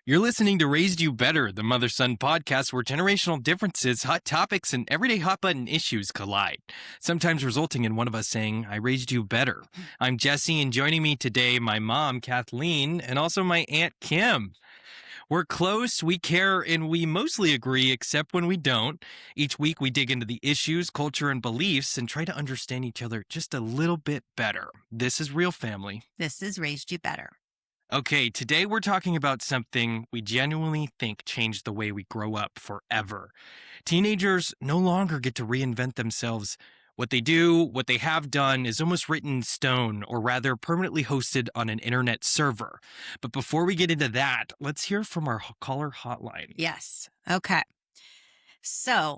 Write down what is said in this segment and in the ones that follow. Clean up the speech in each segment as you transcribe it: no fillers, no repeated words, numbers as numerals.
You're listening to Raised You Better, the Mother Son podcast where generational differences, hot topics, and everyday hot button issues collide, sometimes resulting in one of us saying, I raised you better. I'm Jesse, and joining me today, my mom, Kathleen, and also my Aunt Kim. We're close, we care, and we mostly agree, except when we don't. Each week, we dig into the issues, culture, and beliefs and try to understand each other just a little bit better. This is Real Family. This is Raised You Better. Okay, today we're talking about something we genuinely think changed the way we grow up forever. Teenagers no longer get to reinvent themselves. What they do, what they have done is almost written in stone, or rather permanently hosted on an internet server. But before we get into that, let's hear from our caller hotline. Yes. Okay. So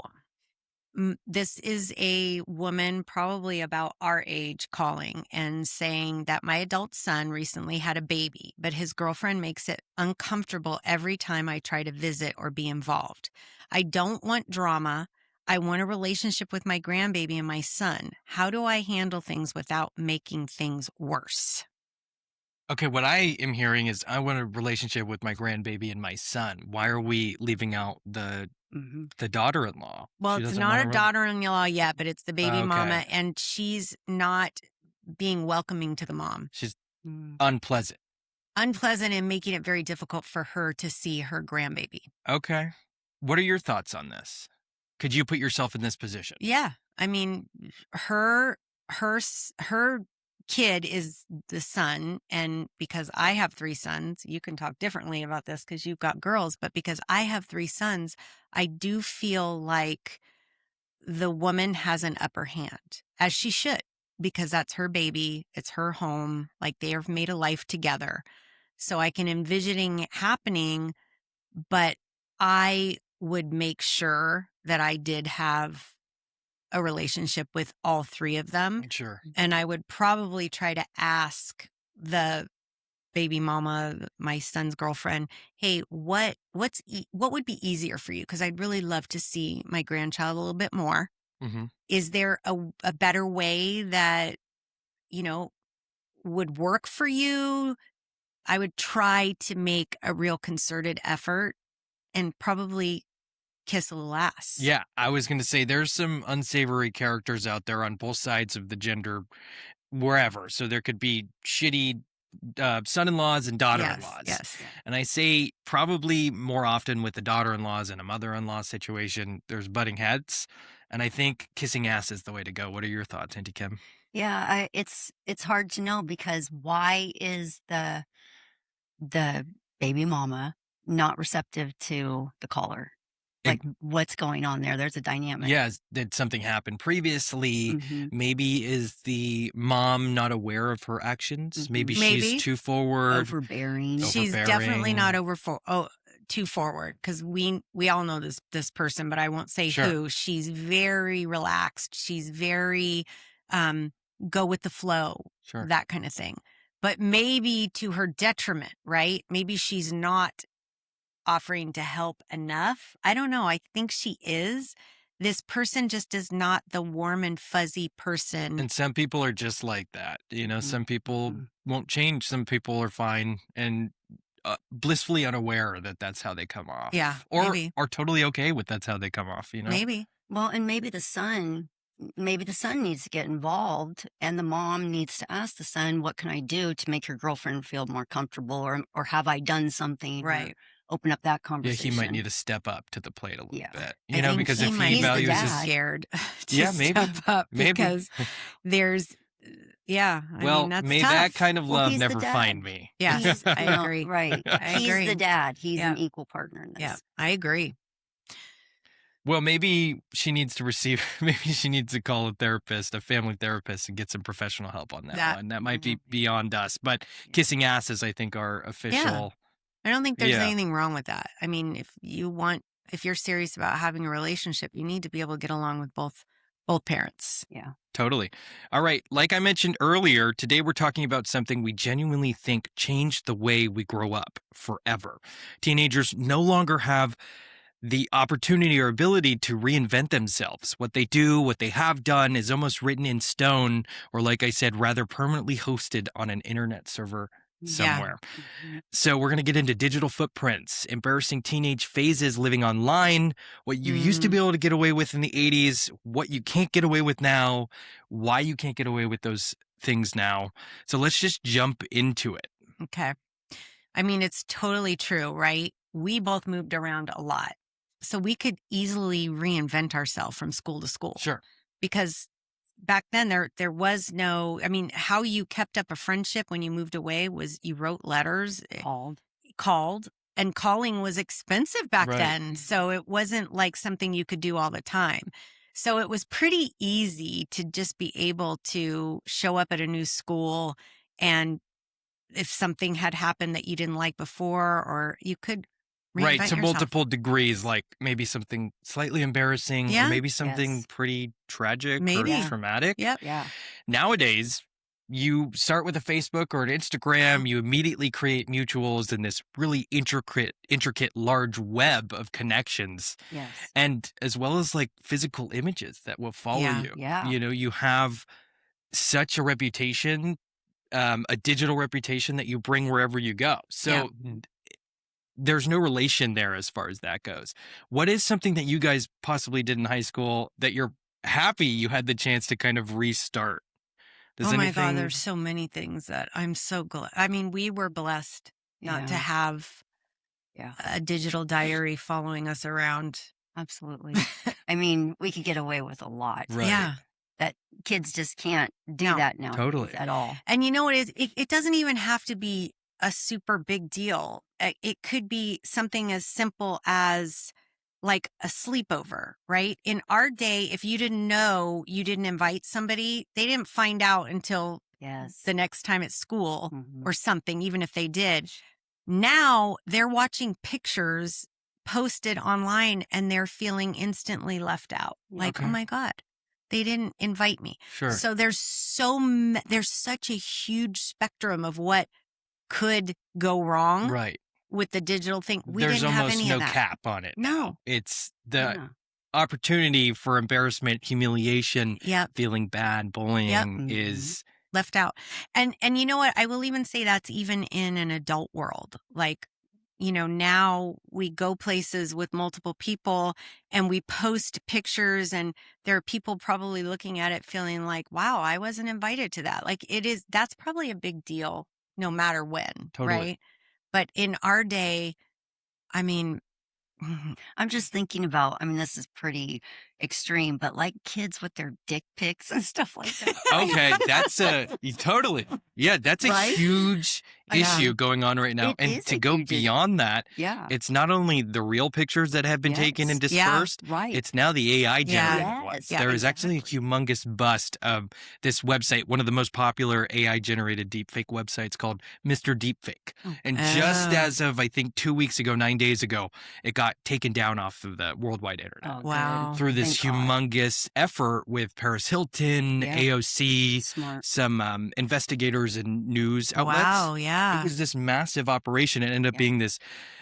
this is a woman probably about our age calling and saying that my adult son recently had a baby, but his girlfriend makes it uncomfortable every time I try to visit or be involved. I don't want drama. I want a relationship with my grandbaby and my son. How do I handle things without making things worse? Okay, what I am hearing is I want a relationship with my grandbaby and my son. Why are we leaving out the daughter-in-law? Well, She it's doesn't not want a to daughter-in-law yet, but it's the baby mama, Okay. and she's not being welcoming to the mom. She's unpleasant. Unpleasant and making it very difficult for her to see her grandbaby. Okay. What are your thoughts on this? Could you put yourself in this position? Yeah. I mean, her kid is the son, and because I have 3 sons, you can talk differently about this because you've got girls, but because I have 3 sons, I do feel like the woman has an upper hand, as she should, because that's her baby, it's her home, like they have made a life together. So I can envisioning it happening, but I would make sure that I did have a relationship with all 3 of them. Sure. And I would probably try to ask the baby mama, my son's girlfriend, hey, what would be easier for you? Because I'd really love to see my grandchild a little bit more. Mm-hmm. Is there a better way that, would work for you? I would try to make a real concerted effort and probably kiss a little ass. Yeah, I was going to say there's some unsavory characters out there on both sides of the gender, wherever. So there could be shitty son-in-laws and daughter-in-laws. Yes. And I say probably more often with the daughter-in-laws and a mother-in-law situation, there's butting heads. And I think kissing ass is the way to go. What are your thoughts, Auntie Kim? Yeah, it's hard to know because why is the baby mama not receptive to the caller? Like, what's going on there? There's a dynamic. Yeah, did something happen previously? Mm-hmm. Maybe is the mom not aware of her actions? Mm-hmm. Maybe she's too forward. Overbearing. She's definitely not too forward, because we all know this person, but I won't say who. She's very relaxed. She's very go with the flow, that kind of thing. But maybe to her detriment, right? Maybe she's not offering to help enough. I don't know. I think she is. This person just is not the warm and fuzzy person. And some people are just like that. Some people won't change. Some people are fine and blissfully unaware that that's how they come off. Yeah. Or maybe. are totally okay with that's how they come off, Maybe. Well, and maybe the son needs to get involved, and the mom needs to ask the son, what can I do to make your girlfriend feel more comfortable, or have I done something? Right. Open up that conversation. Yeah, he might need to step up to the plate a little bit. I think because if he values is his scared to maybe. step up because there's I mean, that's may tough. that kind of love he's never the dad. find me. Yes, I agree. Right. I agree. He's the dad. He's an equal partner in this. Yeah, I agree. Well, maybe she needs to call a family therapist, and get some professional help on that one. That might be beyond us. But kissing asses, I think, are official. Yeah. I don't think there's anything wrong with that. I mean, if you're serious about having a relationship, you need to be able to get along with both parents. Yeah. Totally. All right. Like I mentioned earlier, today we're talking about something we genuinely think changed the way we grow up forever. Teenagers no longer have the opportunity or ability to reinvent themselves. What they do, what they have done is almost written in stone, or like I said, rather permanently hosted on an internet server somewhere. Mhm. So we're going to get into digital footprints, embarrassing teenage phases living online, what you used to be able to get away with in the 80s, what you can't get away with now, why you can't get away with those things now. So let's just jump into it. Okay. I mean, it's totally true, right? We both moved around a lot. So we could easily reinvent ourselves from school to school. Sure. Because back then there was no, I mean, how you kept up a friendship when you moved away was you wrote letters, called, and calling was expensive back Right. then. So it wasn't like something you could do all the time. So it was pretty easy to just be able to show up at a new school, and if something had happened that you didn't like before, or you could Right, reinvent to yourself. multiple degrees, like maybe something slightly embarrassing Yeah. or maybe something Yes. pretty tragic Maybe. or traumatic. Yep. Yeah. Nowadays, you start with a Facebook or an Instagram, you immediately create mutuals in this really intricate, large web of connections. Yes. And as well as like physical images that will follow Yeah. you. Yeah. You know, you have such a reputation, a digital reputation that you bring wherever you go. So there's no relation there as far as that goes. What is something that you guys possibly did in high school that you're happy you had the chance to kind of restart? Does Oh my anything... God, there's so many things that I'm so glad. I mean, we were blessed not to Yeah. have Yeah. a digital diary following us around. Absolutely. I mean, we could get away with a lot. Right. Yeah. That kids just can't do No. that now. Totally. At all. And you know what it is? It doesn't even have to be a super big deal. It could be something as simple as like a sleepover, right? In our day, if you didn't know you didn't invite somebody, they didn't find out until Yes. the next time at school Mhm. or something, even if they did. Now they're watching pictures posted online and they're feeling instantly left out. Like, Okay. oh my God, they didn't invite me. Sure. So there's such a huge spectrum of what could go wrong Right. with the digital thing. We There's didn't have almost any no of that. cap on it. No. now. It's the Yeah. opportunity for embarrassment, humiliation, Yep. feeling bad, bullying Mhm. is... Left out. And you know what? I will even say that's even in an adult world. Like, you know, now we go places with multiple people and we post pictures, and there are people probably looking at it feeling like, wow, I wasn't invited to that. Like that's probably a big deal no matter when. Totally. Right. But in our day, I mean, I'm just thinking about, I mean, this is pretty extreme, but like kids with their dick pics and stuff like that. Okay, that's totally. Yeah, that's a Right? huge Yeah. issue going on right now. It And is to a go huge issue. beyond that, Yeah. it's not only the real pictures that have been taken and Yes. Yeah. dispersed, Right. it's now the AI generated Yes. ones. Yeah, There is actually a exactly. humongous bust of this website, one of the most popular AI generated deepfake websites called Mr. Deepfake. Oh. And just Oh. as of, I think, 2 weeks ago, 9 days ago, it got taken down off of the worldwide internet. Oh, Wow. good. Through this Thank God. humongous effort with Paris Hilton, Yeah. AOC, Smart. some investigators and news outlets. wow. Yeah. It was this massive operation. It ended up Yeah. being this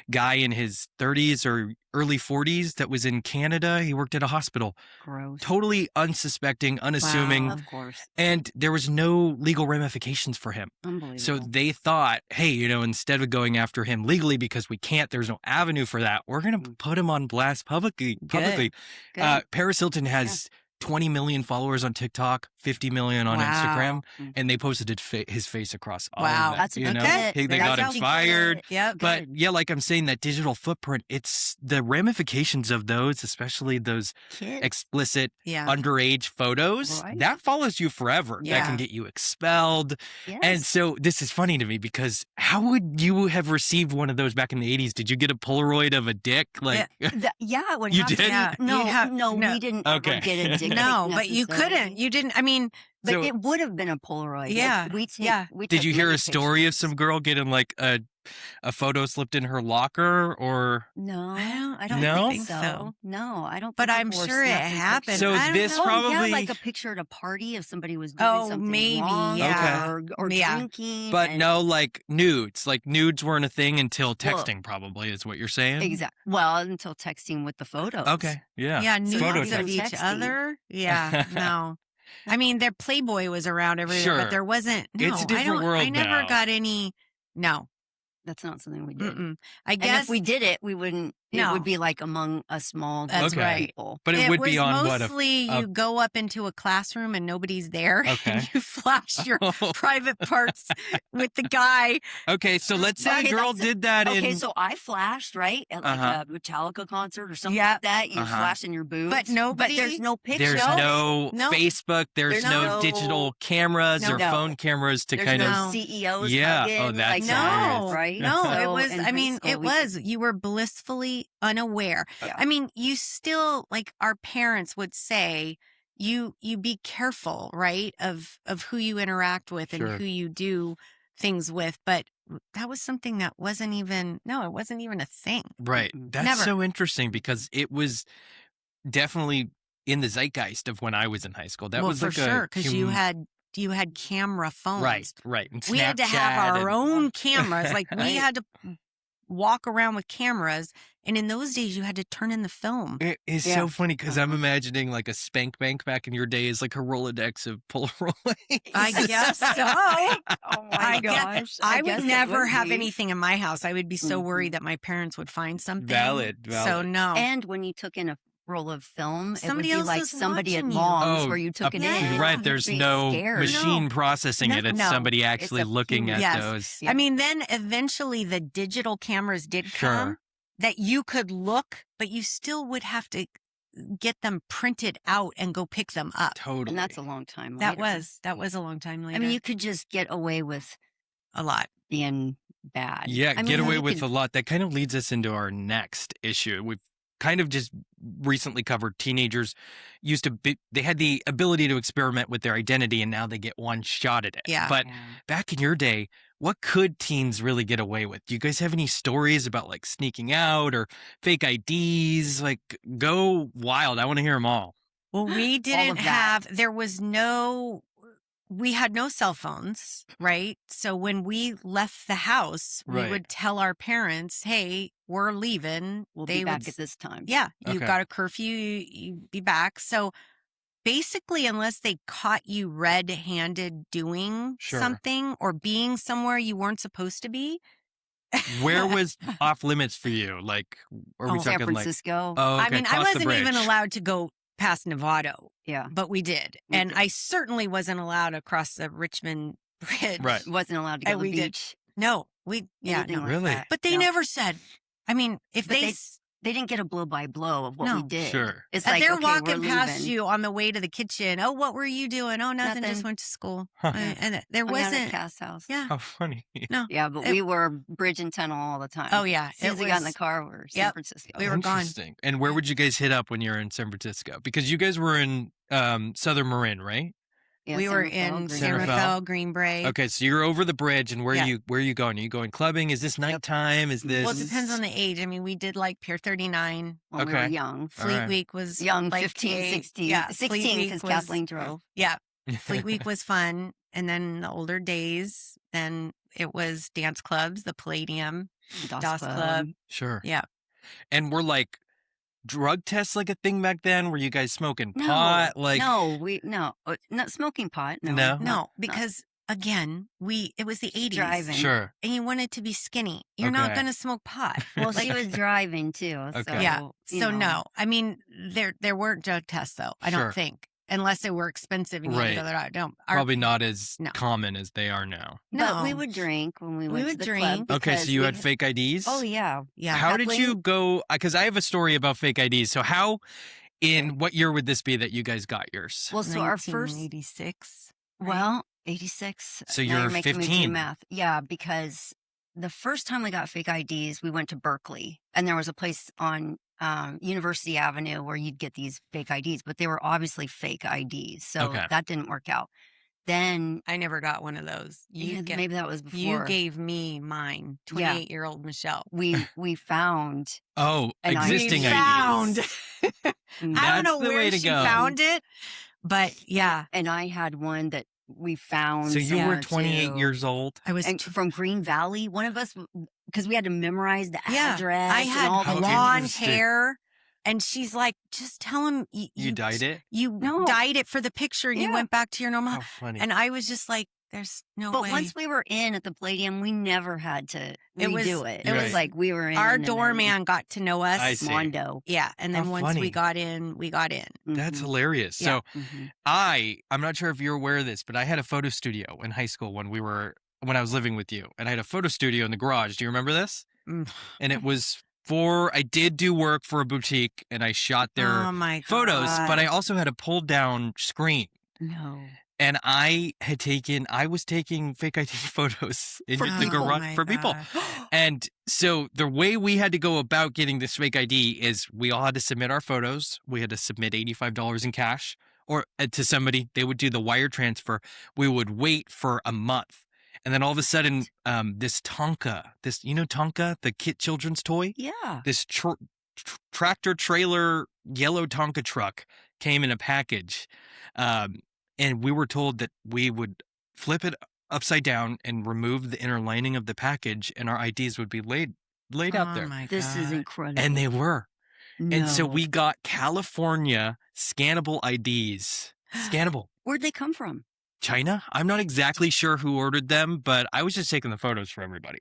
guy in his 30s or early 40s that was in Canada. He worked at a hospital. Gross. Totally unsuspecting, unassuming. Wow. Of course. And there was no legal ramifications for him. Unbelievable. So they thought, hey, you know, instead of going after him legally because we can't, there's no avenue for that, we're going to put him on blast publicly. Good. Paris Hilton has 20 million followers on TikTok, 50 million on Wow. Instagram, Mhm. and they posted his face across all Wow. of that. That's you know? okay. They That's got how him we fired. get it. Yep. But Good. yeah, like I'm saying, that digital footprint, it's the ramifications of those, especially those Kids. explicit Yeah. underage photos, Right. that follows you forever. That Yeah. can get you expelled. Yes. And so this is funny to me because how would you have received one of those back in the 80s? Did you get a Polaroid of a dick? Like, Yeah, it would You have to didn't? be- Yeah, No, you'd have- no, no. we didn't Okay. ever get a dick pic No, but you necessarily. couldn't. You didn't. I mean, But So- it would have been a Polaroid. Yeah, We take, yeah. we did took you hear many a story of pictures. some girl getting like a photo slipped in her locker or? No, I don't No? think so. No, I don't. But think I'm people were sure it snapping happened. pictures. So I don't this know. probably- yeah, like a picture at a party if somebody was doing Oh, something maybe, wrong, yeah. or Yeah. drinking. But and- no, like nudes. Like nudes weren't a thing until texting, probably, is what you're saying? exactly. Well, until texting with the photos. Okay. Yeah. Yeah, Photo nudes of text. each Texting. other. Yeah, no. I mean, their Playboy was around everywhere, Sure. but there wasn't. No, It's a different I world never now. got any No. That's not something we did. Mm-mm. I And guess if we did it, we wouldn't. It No. would be like among a small group That's of right. people. But it would be was on what? mostly you go up into a classroom and nobody's there, Okay. and you flash your private parts with the guy. Okay, so let's say Okay, a girl that's did that Okay, in. so I flashed, right? At like Uh-huh. a Metallica concert or something Yeah. like that. You Uh-huh. flash in your boobs. But nobody- there's no picture. There's no No. Facebook. There's There's no no- digital cameras or No. phone cameras to There's kind no of. CEOs. Yeah. hugging Oh, that's like No. that, right? No, it So was, in I high mean, school, it we was, you were blissfully unaware. Yeah. I mean, you still, like our parents would say, you be careful, right? Of who you interact with Sure. and who you do things with. But that was something that wasn't even, it wasn't even a thing. Right. Mm-mm. That's Never. so interesting because it was definitely in the zeitgeist of when I was in high school. That well, was for like sure, a because you had camera phones. right. And We had to have Snapchat our and- own cameras. Like we Right. had to walk around with cameras. And in those days, you had to turn in the film. It is Yeah. so funny because I'm Uh-huh. imagining like a spank bank back in your days, like a Rolodex of Polaroids. I guess so. Oh my I guess- gosh. I guess would it never would have be. anything in my house. I would be so Mhm. worried that my parents would find something. Valid. So no. And when you took in a roll of film, Somebody it would else be like is somebody at watching you. mom's where you took it Yeah. in. Right. You'd There's be no scared. machine processing it. It's No. somebody actually a looking at human- Yes. those. Yeah. I mean, then eventually the digital cameras did Sure. come that you could look, but you still would have to get them printed out and go pick them up. Totally. And that's a long time That later. was a long time later. I mean, you could just get away with a lot. being bad. Yeah, I get mean, away you with could- a lot. That kind of leads us into our next issue. We've kind of just recently covered teenagers they had the ability to experiment with their identity and now they get one shot at it. Yeah. But Yeah. back in your day, what could teens really get away with? Do you guys have any stories about like sneaking out or fake IDs? Like go wild. I want to hear them all. Well, we didn't that. have, we had no cell phones, right? So when we left the house, we Right. would tell our parents, hey, we're leaving. We'll They be would back at this time. Yeah, you've Okay. got a curfew, you be back. So basically, unless they caught you red-handed doing Sure. something or being somewhere you weren't supposed to be. Where was off limits for you? Like, are we Oh, San talking like, Francisco. oh, okay, I mean, I cross the wasn't even bridge. allowed to go past Novato, yeah. but we did. We And did. I certainly wasn't allowed to cross the Richmond Bridge. Right. Wasn't allowed to go And to the we did. beach. No, yeah, Anything no. like Really? that. But they No. never said, I mean, if But they they didn't get a blow by blow of what we No. did. Sure. It's and like they're okay, walking we're past leaving. you on the way to the kitchen. Oh, what were you doing? Oh, nothing. Just Nothing. went to school. Huh. And there Hung out at wasn't. Cass' house. Yeah. How funny. No. Yeah, but It- we were bridge and tunnel all the time. Oh yeah. As soon as we got in the car, we were San Yep. Francisco. We were gone. Interesting. And where would you guys hit up when you were in San Francisco? Because you guys were in Southern Marin, right? Yeah, We San were Rafael, in Green San San Bay. Rafael. Rafael, Green Bay. Okay, so you're over the bridge, and where Yeah. are you going? Are you going clubbing? Is this nighttime? Is this? Well, it depends on the age. I mean, we did like Pier 39. When we were Okay. young. Fleet right. Week was Young, like 15, 16. Yeah, 16 Fleet because Week was- Kathleen drove. Yeah, Fleet Week was fun. And then the older days, then it was dance clubs, the Palladium, DOS Club. Sure. Yeah. And were like drug tests like a thing back then? Were you guys smoking No, pot? Like no, not smoking pot. No, No? No, because again, it was the 80s. Driving. Sure. And you wanted to be skinny. You're not Okay. going to smoke pot. Well, Like- she was driving too. Okay. So, Yeah. you So know. no, I mean, there weren't drug tests though. I Sure. don't think. Unless they were expensive and you had to go Right. there. I don't. Probably not as No. common as they are now. But we No. would drink when we We went would to the drink. club. Okay, so because you we had fake IDs? Oh yeah. Yeah. How did you Kathleen- go? Because I have a story about fake IDs. So how, in what year would this be that you guys got yours? Well, so our first 1986. well, 86. So Now you're making me do 15. math. Yeah, because the first time we got fake IDs, we went to Berkeley, and there was a place on University Avenue where you'd get these fake IDs, but they were obviously fake IDs, so Okay. that didn't work out. Then I never got one of those. maybe that was before You gave me mine. Yeah. 28-year-old Michelle. we found. Oh, And I- existing we IDs. found. I Mm, That's don't know the way where to she go. found it, but yeah, and I had one that we found. So you were somewhere, 28 too. years old? I was. And from Green Valley, one of us, because we had to memorize the Yeah, address. I and had all How the blonde interesting. hair, And she's like, just tell him You dyed it? You No. dyed it for the picture and you Yeah. went back to your normal. How funny. And I was just like, there's no But way. once we were in at the Palladium, we never had to redo it. It Right. was like we were in. Our and then doorman got to know us. I see. Mondo. Yeah. And then How once funny. we got in, we got in. That's Mhm. hilarious. Yeah. So Mhm. I'm not sure if you're aware of this, but I had a photo studio in high school when I was living with you, and I had a photo studio in the garage. Do you remember this? Mm. And it was I did do work for a boutique, and I shot their Oh my God. photos, but I also had a pulled down screen. No. And I was taking fake ID photos in For the people. garage my for people. gosh. And so the way we had to go about getting this fake ID is we all had to submit our photos. We had to submit $85 in cash or to somebody. They would do the wire transfer. We would wait for a month. And then all of a sudden, this Tonka, Tonka, the children's toy? Yeah. This tractor trailer yellow Tonka truck came in a package. And we were told that we would flip it upside down and remove the inner lining of the package, and our IDs would be laid out there. Oh my This is God. incredible. And they were. And so No. we got California scannable IDs. Scannable. Where'd they come from? China? I'm not exactly sure who ordered them, but I was just taking the photos for everybody.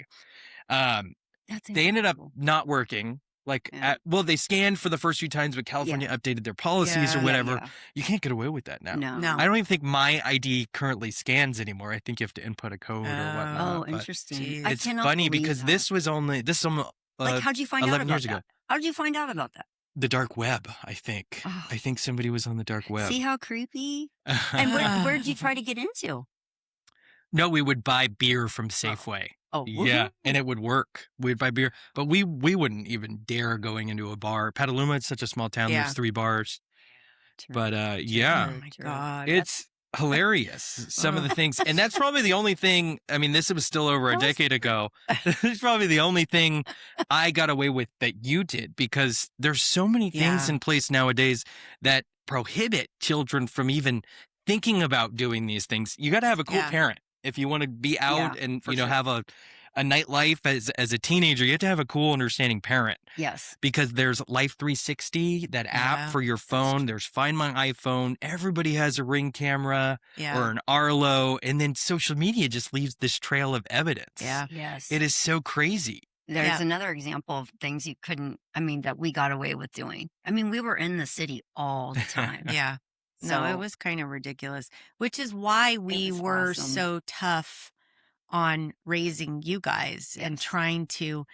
That's They ended up incredible. not working. Like, Yeah. they scanned for the first few times, but California updated their policies or Yeah, whatever. Yeah. You can't get away with that now. No. No. I don't even think my ID currently scans anymore. I think you have to input a code or whatnot. Oh, but interesting. geez. I it's cannot funny believe because that. this was Like, how'd you find out 11 about years that? ago. How did you find out about that? The dark web, I think. Oh. I think somebody was on the dark web. See how creepy? And where did you try to get into? No, we would buy beer from Safeway. Oh, Yeah, and it would work. We'd buy beer, but we wouldn't even dare going into a bar. Petaluma, it's such a small town. Yeah. There's 3 bars. True. But yeah, Oh my God. it's hilarious. Some of the things, and that's probably the only thing. I mean, this was still over a That was- decade ago. It's probably the only thing I got away with that you did, because there's so many things Yeah. in place nowadays that prohibit children from even thinking about doing these things. You got to have a cool Yeah. parent if you want to be out Yeah, and for sure. have a nightlife as a teenager. You have to have a cool, understanding parent. Yes. Because there's Life 360, that app Yeah, for your phone. There's Find My iPhone. Everybody has a Ring camera Yeah. or an Arlo. And then social media just leaves this trail of evidence. Yeah. Yes. It is so crazy. There's Yeah. another example of things you couldn't, that we got away with doing. I mean, we were in the city all the time. Yeah. No, it So- was kind of ridiculous, which is why we was were awesome. so tough on raising you guys and Yes. trying to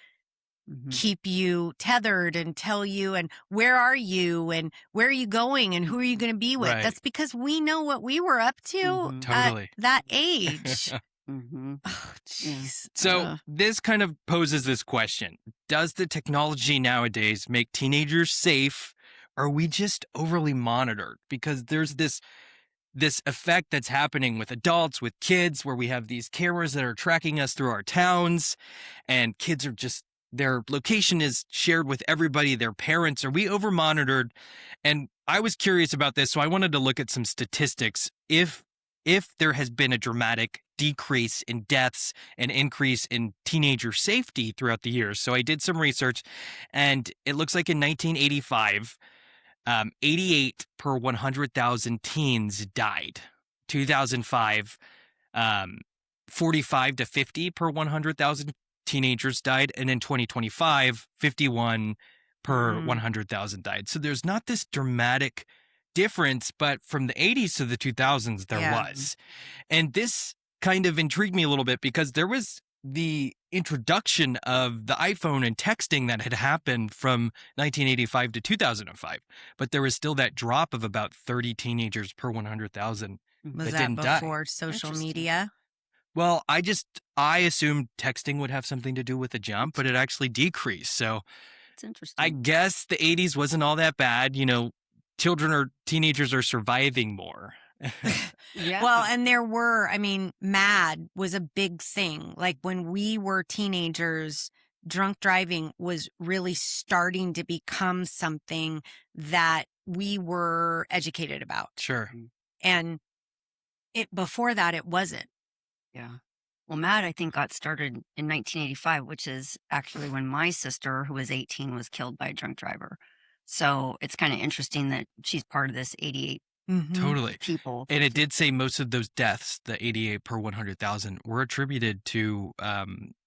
Mhm. keep you tethered and tell you, and where are you and where are you going and who are you going to be with? Right. That's because we know what we were up to Mhm. Totally. at that age. Mhm. Oh, jeez. So this kind of poses this question. Does the technology nowadays make teenagers safe? Or are we just overly monitored? Because there's this effect that's happening with adults, with kids, where we have these cameras that are tracking us through our towns, and kids are just, their location is shared with everybody, their parents. Are we over monitored? And I was curious about this, so I wanted to look at some statistics. If there has been a dramatic decrease in deaths and increase in teenager safety throughout the years. So I did some research, and it looks like in 1985, 88 per 100,000 teens died. 2005, 45 to 50 per 100,000 teenagers died. And in 2025, 51 per 100,000 died. So there's not this dramatic difference, but from the 80s to the 2000s, there Yeah. was. And this kind of intrigued me a little bit because there was the introduction of the iPhone and texting that had happened from 1985 to 2005. But there was still that drop of about 30 teenagers per 100,000 Was that that didn't die. before social Interesting. media? Well, I assumed texting would have something to do with the jump, but it actually decreased. So It's interesting. I guess the 80s wasn't all that bad. Children or teenagers are surviving more. yeah. Well, and MAD was a big thing. Like when we were teenagers, drunk driving was really starting to become something that we were educated about. Sure. And before that, it wasn't. Yeah. Well, MAD, I think, got started in 1985, which is actually when my sister, who was 18, was killed by a drunk driver. So it's kind of interesting that she's part of this 88 Mhm. Totally. people. And it did say most of those deaths, the 88 per 100,000, were attributed to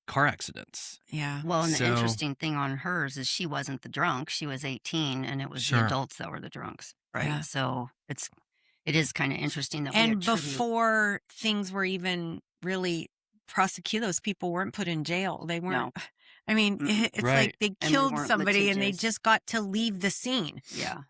car accidents. Yeah. Well, and the So- interesting thing on hers is she wasn't the drunk. She was 18, and it was Sure. the adults that were the drunks, right? Yeah. So it is kind of interesting that we And attribute. before things were even really prosecuted, those people weren't put in jail. They weren't. I mean, Mm-mm. it's Right. like they And we killed weren't somebody and they litigious. just got to leave the scene. Yeah,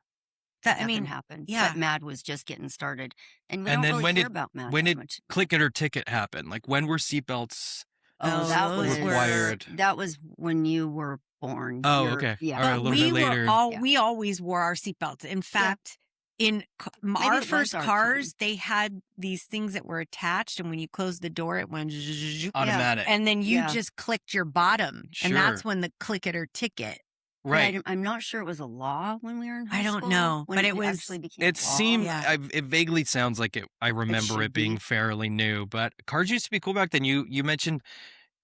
That I nothing mean, happened. yeah. But Mad was just getting started, and we And don't then really when hear did- about Mad when that did much. Click It or Ticket happen? Like, when were seatbelts? Oh, that those was were- required. That was when you were born. Oh, You're- okay. Yeah. All right, a but little we bit later. Yeah. we always wore our seatbelts. In fact, in Maybe our it was first our cars, time. they had these things that were attached, and when you closed the door, it went zzzz, Automatic. and then you Yeah. just clicked your bottom, and that's Sure. when the Click It or Ticket. But Right. I'm not sure it was a law when we were in high I don't school, know, when but it was- actually became It law. seemed, Yeah. it vaguely sounds like it. I remember should it being be. fairly new, but cars used to be cool back then. You mentioned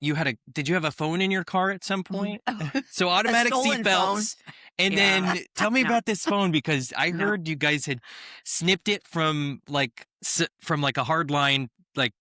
did you have a phone in your car at some point? So automatic stolen seatbelts. And Yeah. then tell me No. about this phone, because I No. heard you guys had snipped it from like a hardline like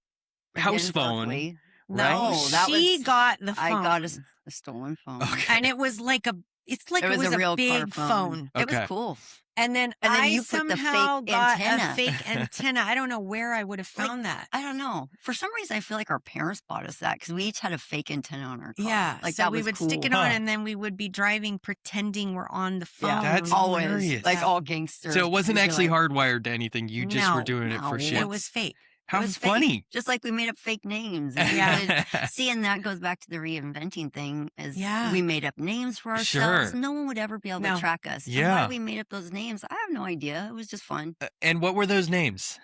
We house did in phone. Berkeley. Right? No, that she was got the phone. I got a stolen phone. Okay. and it was like it's like It it was was a a real car big phone. phone. It Okay. was cool. And then And then I you put the fake somehow got antenna. a fake antenna. I don't know where I would have Like, found that. I don't know. For some reason, I feel like our parents bought us that because we each had a fake antenna on our car. Yeah, like so that we was would cool. stick it on, Huh. and then we would be driving, pretending we're on the phone. Yeah, That's always hilarious. like Yeah. all gangsters. So it wasn't We'd be actually like, hardwired to anything. You just were No, doing it for no. shit. It was fake. How it was fake. funny. Just like we made up fake names. And Yeah. See, and that goes back to the reinventing thing. Is Yeah. we made up names for Sure. ourselves. No one would ever be able No. to track us. And Yeah. why we made up those names, I have no idea. It was just fun. And what were those names?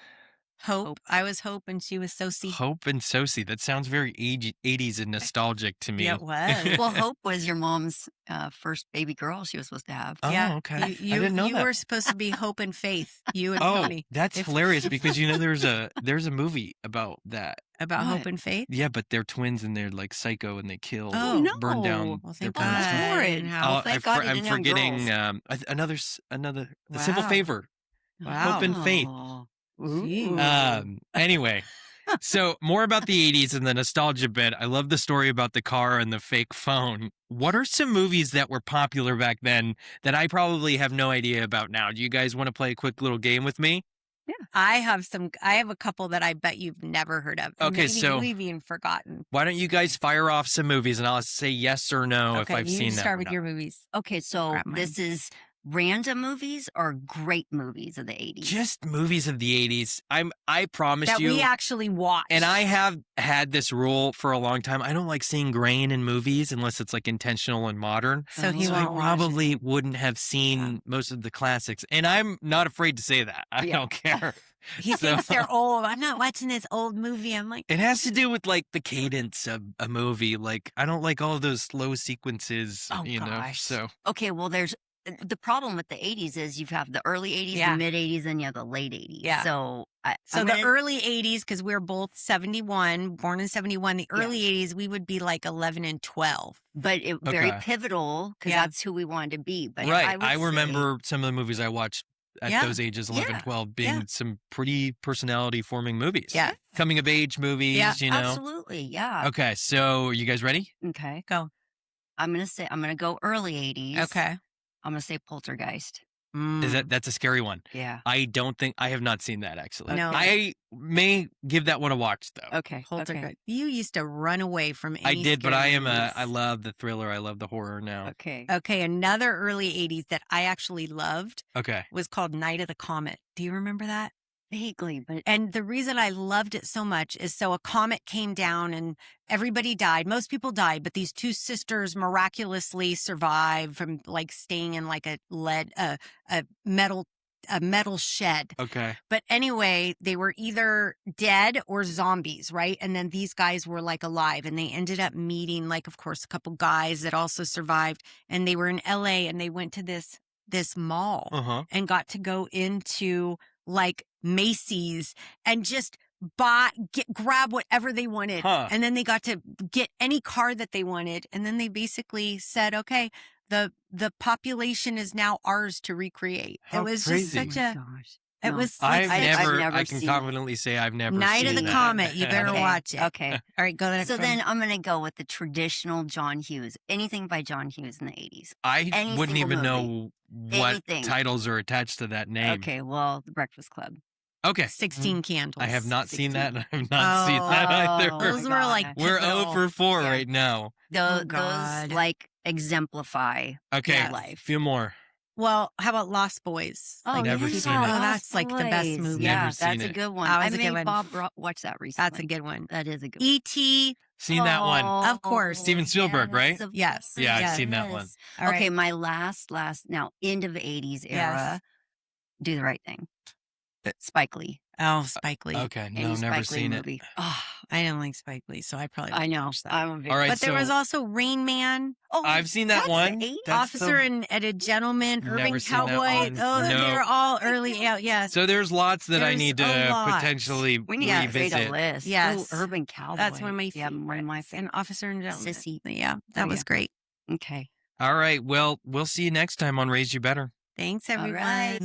Hope. I was Hope, and she was Sosie. Hope and Sosie. That sounds very 80s and nostalgic to me. Yeah, it was. Well, Hope was your mom's first baby girl she was supposed to have. Oh, Yeah, okay. You, I didn't know you that. were supposed to be Hope and Faith. You and Oh, Tony. that's If- hilarious, because there's a movie about that. About What? Hope and Faith. Yeah, but they're twins and they're like psycho and they kill, Oh, no. burn down Well, their thank Oh, God. that's parents. horrid. And how- Oh, thank God you I'm didn't have forgetting girls. another The Simple Wow. Favor. Wow. Hope and Faith. Oh. Gee. Ooh. Anyway, so more about the 80s and the nostalgia bit. I love the story about the car and the fake phone. What are some movies that were popular back then that I probably have no idea about now? Do you guys want to play a quick little game with me? I have a couple that I bet you've never heard of. Okay, Maybe so- you've even forgotten. Why don't you guys fire off some movies and I'll say yes or no if Okay, I've you seen them. start or with not. your movies. Okay, so Grab mine. this is random movies or great movies of the 80s? Just movies of the 80s. I promise That you. we actually watched. And I have had this rule for a long time. I don't like seeing grain in movies unless it's like intentional and modern. So he So I won't watch it. probably wouldn't have seen most of the classics. And I'm not afraid to say that. I Yeah. don't care. He So- thinks they're old. I'm not watching this old movie. I'm like, It has to do with like the cadence of a movie. Like I don't like all of those slow sequences, Oh, you know. gosh. So Okay, well, there's the problem with the 80s is you have the early 80s, Yeah. the mid 80s, and you have the late 80s. Yeah. So, so I'm the gonna- early 80s, because we're both 71, born in 71, the Yeah. early 80s, we would be like 11 and 12. but very Okay. pivotal because Yeah. that's who we wanted to be. But right. would I say- remember some of the movies I watched at Yeah. those ages, 11, Yeah. 12, being Yeah. some pretty personality forming movies. Yeah. Coming of age movies, Yeah, you know. absolutely, yeah. Okay, so are you guys ready? Okay, Go. I'm gonna go early 80s. Okay. I'm gonna say Poltergeist. Is that's a scary one? Yeah. I don't think I have not seen that actually. No. I may give that one a watch though. Okay. Poltergeist? You used to run away from I any did, but scary I movies. love the thriller. I love the horror now. Okay. Okay, another early 80s that I actually loved Okay. was called Night of the Comet. Do you remember that? Vaguely, but And the reason I loved it so much is so a comet came down and everybody died. Most people died, but these two sisters miraculously survived from like staying in like a metal shed. Okay. But anyway, they were either dead or zombies, right? And then these guys were like alive and they ended up meeting like, of course, a couple guys that also survived, and they were in LA and they went to this mall Uh-huh. and got to go into like Macy's and just grab whatever they wanted. Huh. And then they got to get any car that they wanted. And then they basically said, okay, the population is now ours to recreate. How it was crazy. just such a. gosh. It No. was I've like never, never I can seen it. confidently say I've never Night seen of the that. Comet. You better Okay. watch it. Okay. All right, go to the next So one. then I'm going to go with the traditional John Hughes. Anything by John Hughes in the 80s. I Any wouldn't single even movie. know what Anything. titles are attached to that name. Okay, well, The Breakfast Club. Okay. 16 Candles. I have not seen that. 16. I have not seen that either. Oh, Those my were like God. We're pivotal. 0 for 4 Yeah. right now. Those God. like exemplify Okay. Yes. life. Few more. Well, how about Lost Boys? Oh, Never yeah, seen it. Oh, Lost that's like the best Boys. movie. Yeah, Never seen that's a it. good one. That was I a good made one. Bob watch that recently. That's a good one. That is a good one. E.T. Seen that one. Of course. Steven Spielberg, right? of Yes. course, Yeah, I've Yes. seen that one. yes. All Okay, right. my last, now, end of 80s era, Do the Right Thing. Spike Lee. Oh, Spike Lee. Okay. No, Any never Spike Lee seen movie. it. Oh, I didn't like Spike Lee, so I probably I wouldn't know. watch that. I'm a big All right. But there was so also Rain Man, Oh, I've seen that that's the one. 80s? That's the- Officer and a Gentleman, Never Urban seen that Cowboy. one. Oh, No. they're all early out. Yes. So there's lots that I There's need a to lot. potentially We need to create a revisit. list. Yes. Oh, Urban Cowboy. That's one of my Yeah, one of my favorites. And Officer and Gentleman. Sissy. Yeah, that Oh, was yeah. great. Okay. All right. Well, we'll see you next time on Raise You Better. Thanks, All everyone. right.